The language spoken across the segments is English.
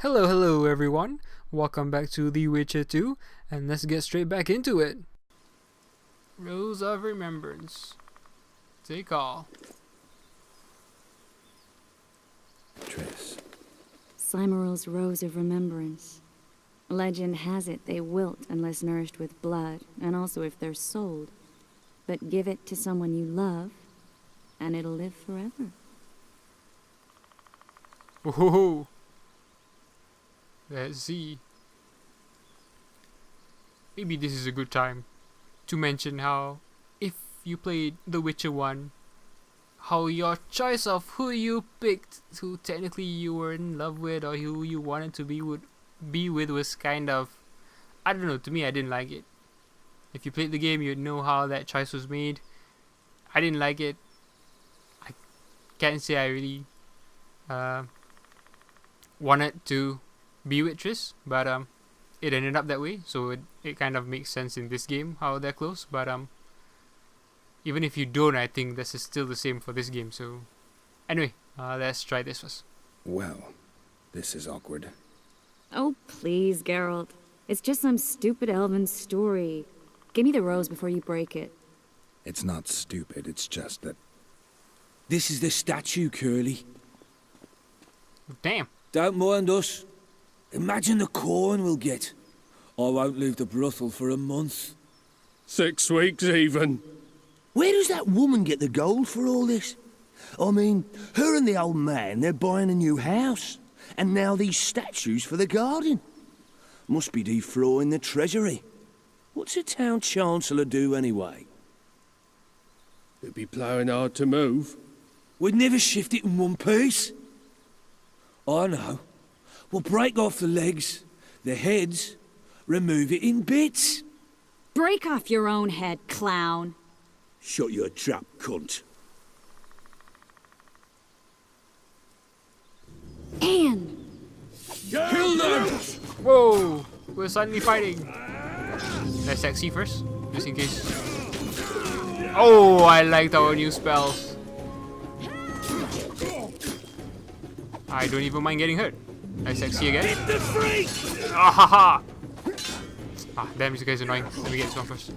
Hello everyone. Welcome back to The Witcher 2, and let's get straight back into it. Rose of Remembrance. Take all. Triss. Cymarel's Rose of Remembrance. Legend has it they wilt unless nourished with blood, and also if they're sold. But give it to someone you love, and it'll live forever. Whoa. Let's see. Maybe this is a good time to mention how, if you played The Witcher 1, how your choice of who you picked, who technically you were in love with or who you wanted to be with was kind of, I don't know, to me I didn't like it. If you played the game, you'd know how that choice was made. I didn't like it. I can't say I really wanted to be with Triss, but it ended up that way, so it kind of makes sense in this game how they're close. But even if you don't, I think this is still the same for this game. So anyway, let's try this first. Well, this is awkward. Oh, please, Geralt. It's just some stupid elven story. Give me the rose before you break it. It's not stupid, it's just that... This is the statue, Curly. Damn. Don't mind us. Imagine the corn we'll get. I won't leave the brothel for a month. 6 weeks even. Where does that woman get the gold for all this? I mean, her and the old man, they're buying a new house. And now these statues for the garden. Must be defraying the treasury. What's a town chancellor do anyway? It'd be ploughing hard to move. We'd never shift it in one piece. I know. We'll break off the legs, the heads, remove it in bits. Break off your own head, clown. Shut your trap, cunt. Anne! Kill them! Whoa, we're suddenly fighting. Let's sexy first, just in case. Oh, I liked our new spells. I don't even mind getting hurt. Let's sexy again. Ah ha ha! Ah, damn, this guy's annoying. Let me get this one first.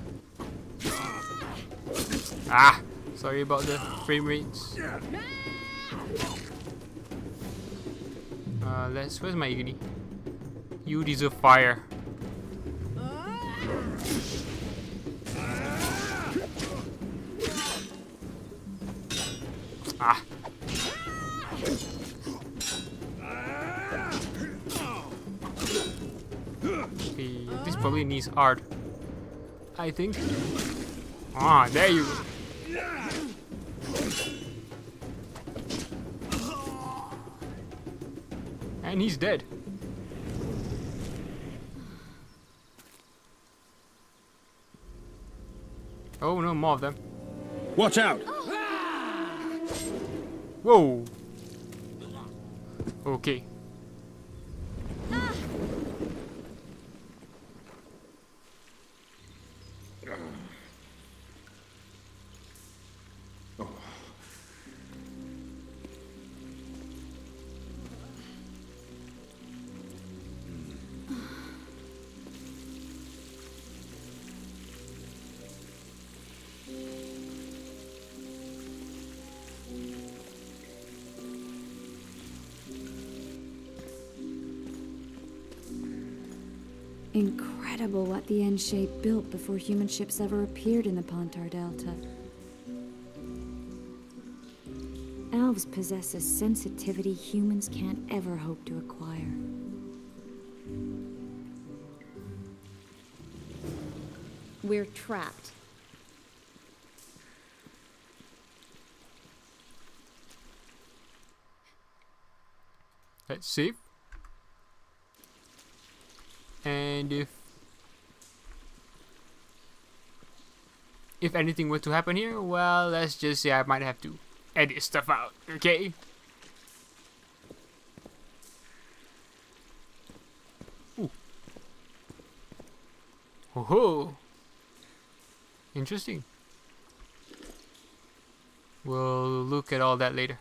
Ah, sorry about the frame rates. Where's my Igni? You deserve fire. Ah. Okay, this probably needs art, I think. Ah, there you go. And he's dead. Oh no, more of them. Watch out! Whoa. Okay. Incredible what the N-shape built before human ships ever appeared in the Pontar Delta. Elves possess a sensitivity humans can't ever hope to acquire. We're trapped. Let's see. And if anything were to happen here, well, let's just say I might have to edit stuff out, okay? Ooh. Oh-ho. Interesting. We'll look at all that later.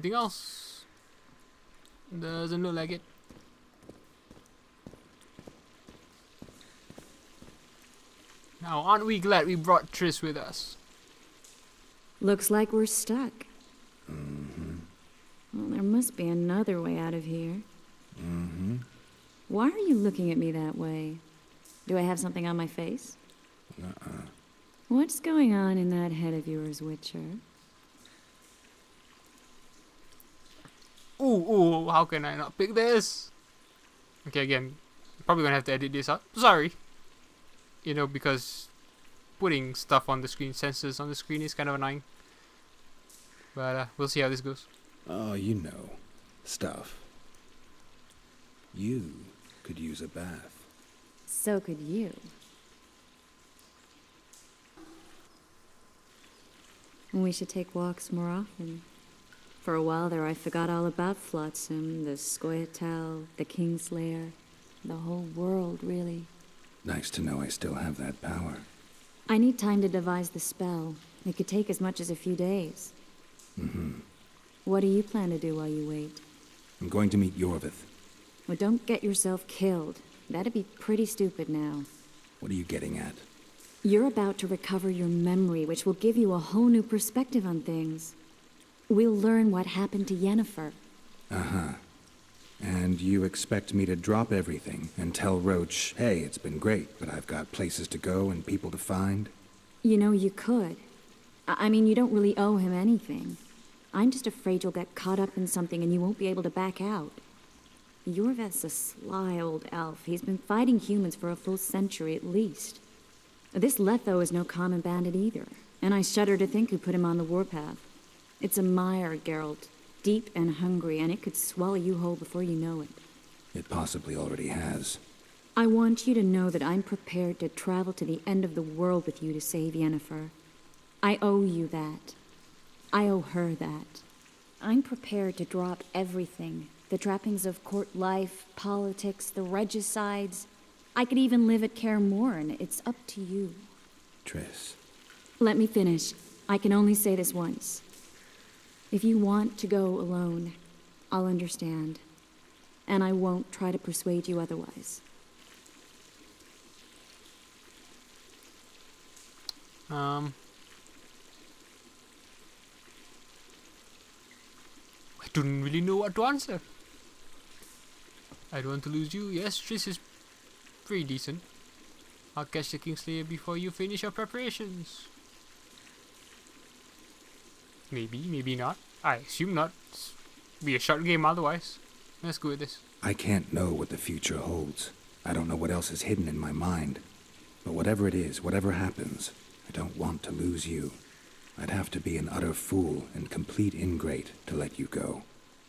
Anything else? Doesn't look like it. Now, aren't we glad we brought Triss with us? Looks like we're stuck. Mm-hmm. Well, there must be another way out of here. Mm-hmm. Why are you looking at me that way? Do I have something on my face? Uh-uh. What's going on in that head of yours, Witcher? Ooh, how can I not pick this? Okay, again, probably gonna have to edit this out. Sorry. You know, because putting stuff on the screen, sensors on the screen is kind of annoying. But we'll see how this goes. Oh, you know. Stuff. You could use a bath. So could you. We should take walks more often. For a while there I forgot all about Flotsam, the Scoia'tael, the Kingslayer, the whole world, really. Nice to know I still have that power. I need time to devise the spell. It could take as much as a few days. Mm-hmm. What do you plan to do while you wait? I'm going to meet Yorvith. Well, don't get yourself killed. That'd be pretty stupid now. What are you getting at? You're about to recover your memory, which will give you a whole new perspective on things. We'll learn what happened to Yennefer. Uh-huh. And you expect me to drop everything and tell Roach, hey, it's been great, but I've got places to go and people to find? You know, you could. I mean, you don't really owe him anything. I'm just afraid you'll get caught up in something and you won't be able to back out. Yorvith's a sly old elf. He's been fighting humans for a full century at least. This Letho is no common bandit either, and I shudder to think who put him on the warpath. It's a mire, Geralt, deep and hungry, and it could swallow you whole before you know it. It possibly already has. I want you to know that I'm prepared to travel to the end of the world with you to save Yennefer. I owe you that. I owe her that. I'm prepared to drop everything. The trappings of court life, politics, the regicides. I could even live at Kaer Morhen. It's up to you. Triss. Let me finish. I can only say this once. If you want to go alone, I'll understand. And I won't try to persuade you otherwise. I don't really know what to answer. I don't want to lose you. Yes, Triss is pretty decent. I'll catch the Kingslayer before you finish your preparations. Maybe, maybe not. I assume not. Be a short game otherwise. Let's go with this. I can't know what the future holds. I don't know what else is hidden in my mind. But whatever it is, whatever happens, I don't want to lose you. I'd have to be an utter fool and complete ingrate to let you go.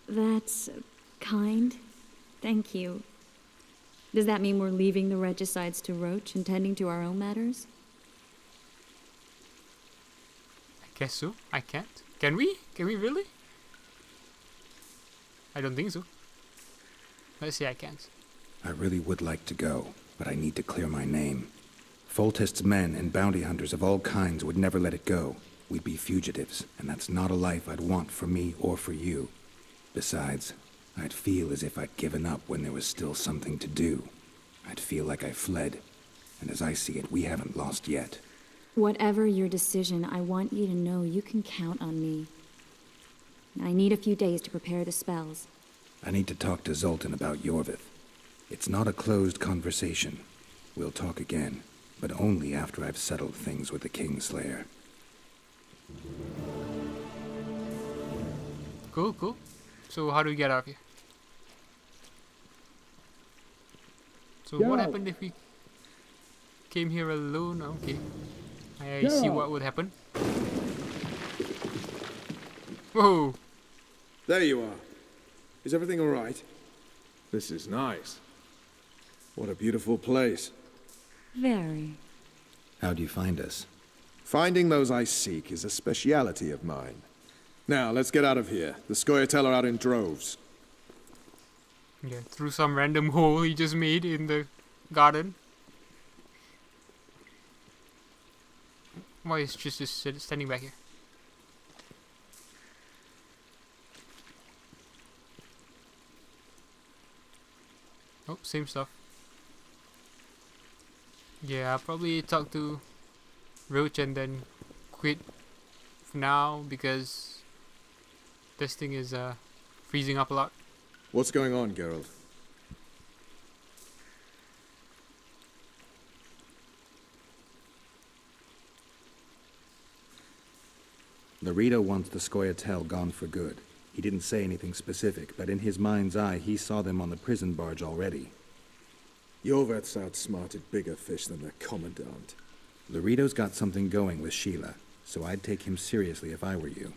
That's kind. Thank you. Does that mean we're leaving the regicides to Roach and tending to our own matters? I guess so. I can't. Can we? Can we really? I don't think so. Let's say I can't. I really would like to go, but I need to clear my name. Foltest's men and bounty hunters of all kinds would never let it go. We'd be fugitives, and that's not a life I'd want for me or for you. Besides, I'd feel as if I'd given up when there was still something to do. I'd feel like I fled, and as I see it, we haven't lost yet. Whatever your decision, I want you to know you can count on me. I need a few days to prepare the spells. I need to talk to Zoltan about Yorvith. It's not a closed conversation. We'll talk again, but only after I've settled things with the Kingslayer. Cool, cool. So how do we get out of here? So what happened if we came here alone? Okay. I see what would happen. Whoa! There you are. Is everything all right? This is nice. What a beautiful place. Very. How'd you find us? Finding those I seek is a speciality of mine. Now, let's get out of here. The Scoia'tael are out in droves. Yeah, through some random hole he just made in the garden. Why is just standing back here? same stuff. Yeah, I'll probably talk to Roach and then quit for now because this thing is freezing up a lot. What's going on, Geralt? Laredo wants the Scoia'tael gone for good. He didn't say anything specific, but in his mind's eye, he saw them on the prison barge already. Yorvet's outsmarted bigger fish than the Commandant. Laredo's got something going with Sheila, so I'd take him seriously if I were you.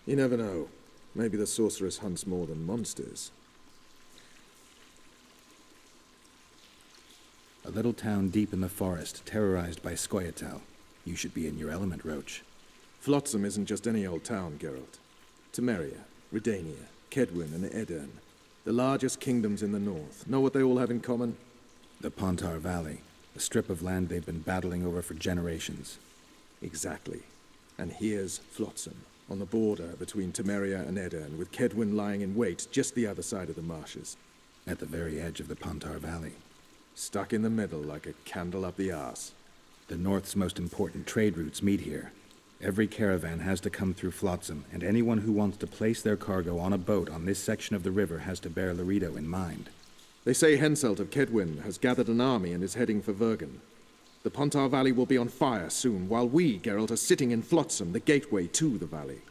You never know. Maybe the sorceress hunts more than monsters. A little town deep in the forest, terrorized by Scoia'tael. You should be in your element, Roach. Flotsam isn't just any old town, Geralt. Temeria, Redania, Kedwin, and Edirn. The largest kingdoms in the north. Know what they all have in common? The Pontar Valley, a strip of land they've been battling over for generations. Exactly. And here's Flotsam, on the border between Temeria and Edirn, with Kedwin lying in wait just the other side of the marshes. At the very edge of the Pontar Valley. Stuck in the middle like a candle up the arse. The North's most important trade routes meet here. Every caravan has to come through Flotsam, and anyone who wants to place their cargo on a boat on this section of the river has to bear Laredo in mind. They say Henselt of Kedwin has gathered an army and is heading for Vergen. The Pontar Valley will be on fire soon, while we, Geralt, are sitting in Flotsam, the gateway to the valley.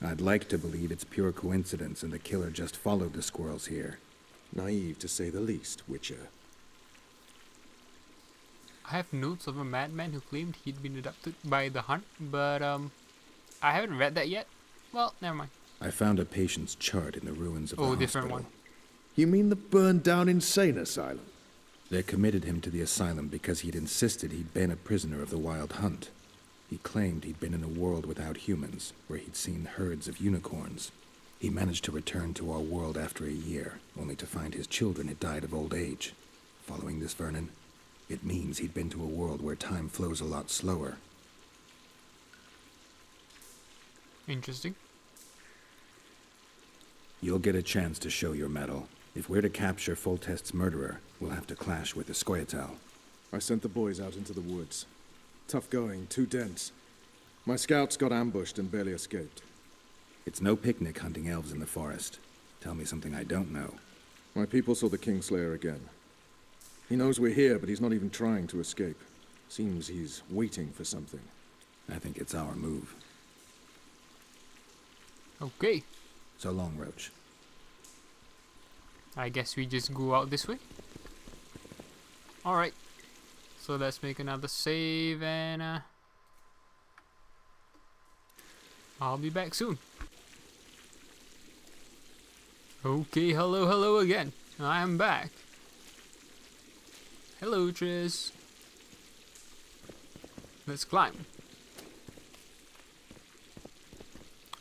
I'd like to believe it's pure coincidence and the killer just followed the squirrels here. Naive, to say the least, Witcher. I have notes of a madman who claimed he'd been abducted by the hunt, but I haven't read that yet. Well, never mind. I found a patient's chart in the ruins of the hospital. Different one. You mean the burned-down insane asylum? They committed him to the asylum because he'd insisted he'd been a prisoner of the Wild Hunt. He claimed he'd been in a world without humans, where he'd seen herds of unicorns. He managed to return to our world after a year, only to find his children had died of old age. Following this, Vernon, it means he'd been to a world where time flows a lot slower. Interesting. You'll get a chance to show your mettle. If we're to capture Foltest's murderer, we'll have to clash with the Scoia'tael. I sent the boys out into the woods. Tough going, too dense. My scouts got ambushed and barely escaped. It's no picnic hunting elves in the forest. Tell me something I don't know. My people saw the Kingslayer again. He knows we're here, but he's not even trying to escape. Seems he's waiting for something. I think it's our move. Okay. So long, Roach. I guess we just go out this way. Alright. So let's make another save and I'll be back soon. Okay, hello again. I am back. Hello, Triss. Let's climb.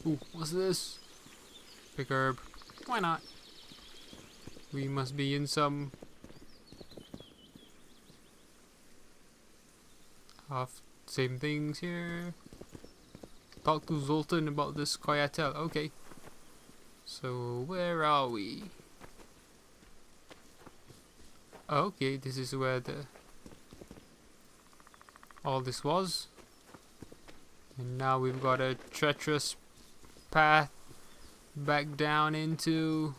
Ooh, what's this? Pick herb. Why not? We must be in some same things here. Talk to Zoltan about this Scoia'tael. Okay. So where are we? Okay, this is where all this was. And now we've got a treacherous path back down into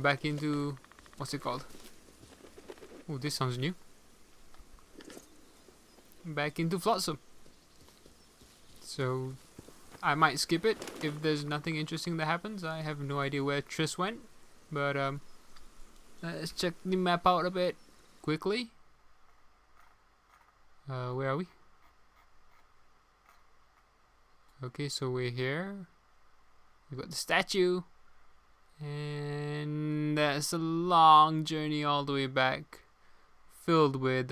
back into what's it called? Oh, this sounds new. Back into Flotsam. So I might skip it if there's nothing interesting that happens. I have no idea where Triss went, but let's check the map out a bit quickly. Where are we? Okay, so we're here. We've got the statue. And that's a long journey all the way back, filled with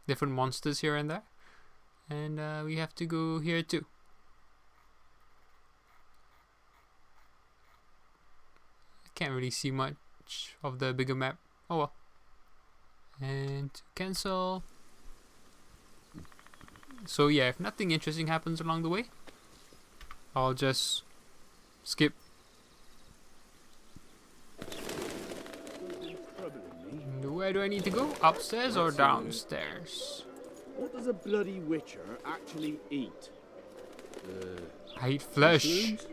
different monsters here and there. And we have to go here too. I can't really see much of the bigger map. Oh well. And cancel. So yeah, if nothing interesting happens along the way, I'll just skip. Where do I need to go? Upstairs or downstairs? What does a bloody witcher actually eat? I eat flesh. Mushrooms?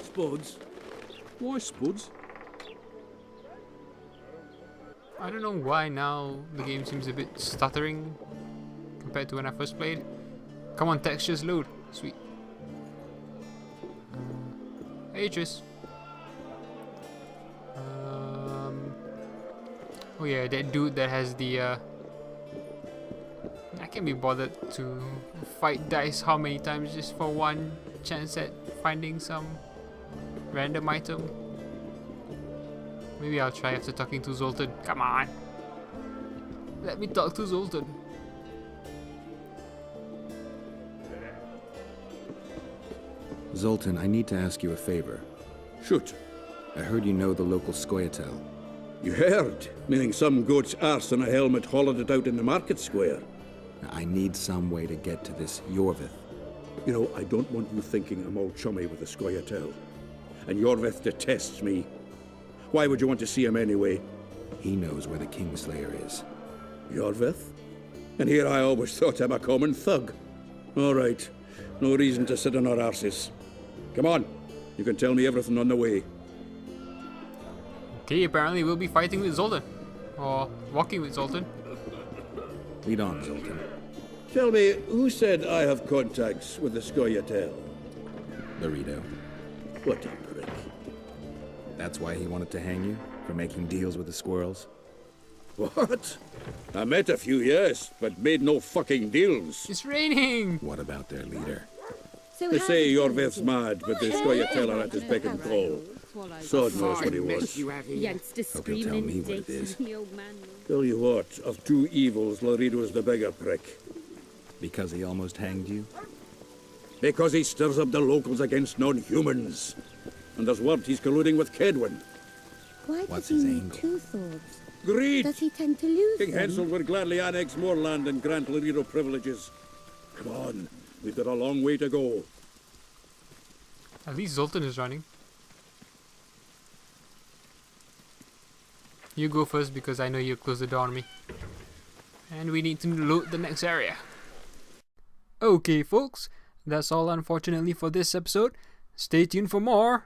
Spuds? Why spuds? I don't know why now the game seems a bit stuttering compared to when I first played. Come on, textures load. Sweet. Hey, Tris. Oh yeah, that dude that has the I can't be bothered to fight dice how many times just for one chance at finding some random item. Maybe I'll try after talking to Zoltan. Come on. Let me talk to Zoltan. Zoltan, I need to ask you a favor. Shoot. I heard you know the local Scoia'tael. You heard? Meaning some goat's arse in a helmet hollowed it out in the market square. Now, I need some way to get to this Yorvith. You know, I don't want you thinking I'm all chummy with the Scoia'tael. And Yorvith detests me. Why would you want to see him anyway? He knows where the Kingslayer is. Yorvith? And here I always thought him a common thug. All right. No reason to sit on our arses. Come on. You can tell me everything on the way. Okay, apparently we'll be fighting with Zoltan. Or walking with Zoltan. Lead on, Zoltan. Tell me, who said I have contacts with the Scoia'tael? Burrito. What a prick. That's why he wanted to hang you? For making deals with the squirrels? What? I met a few, yes, but made no fucking deals. It's raining! What about their leader? So They how say did Yorvith's mad, but the Scoia'tael are at his beck and call. Sod knows what he wants. youngster Hope you'll tell me what it is. the old man. Tell you what, of two evils, Laredo's the bigger prick. Because he almost hanged you? Because he stirs up the locals against non-humans. And there's word he's colluding with Kedwin. Why What's does he his need angle? two swords? Greed! Does he tend to lose King them? Hansel would gladly annex more land and grant Laredo privileges. Come on, we've got a long way to go. At least Zoltan is running. You go first because I know you'll close the door on me. And we need to loot the next area. Okay folks, that's all unfortunately for this episode. Stay tuned for more.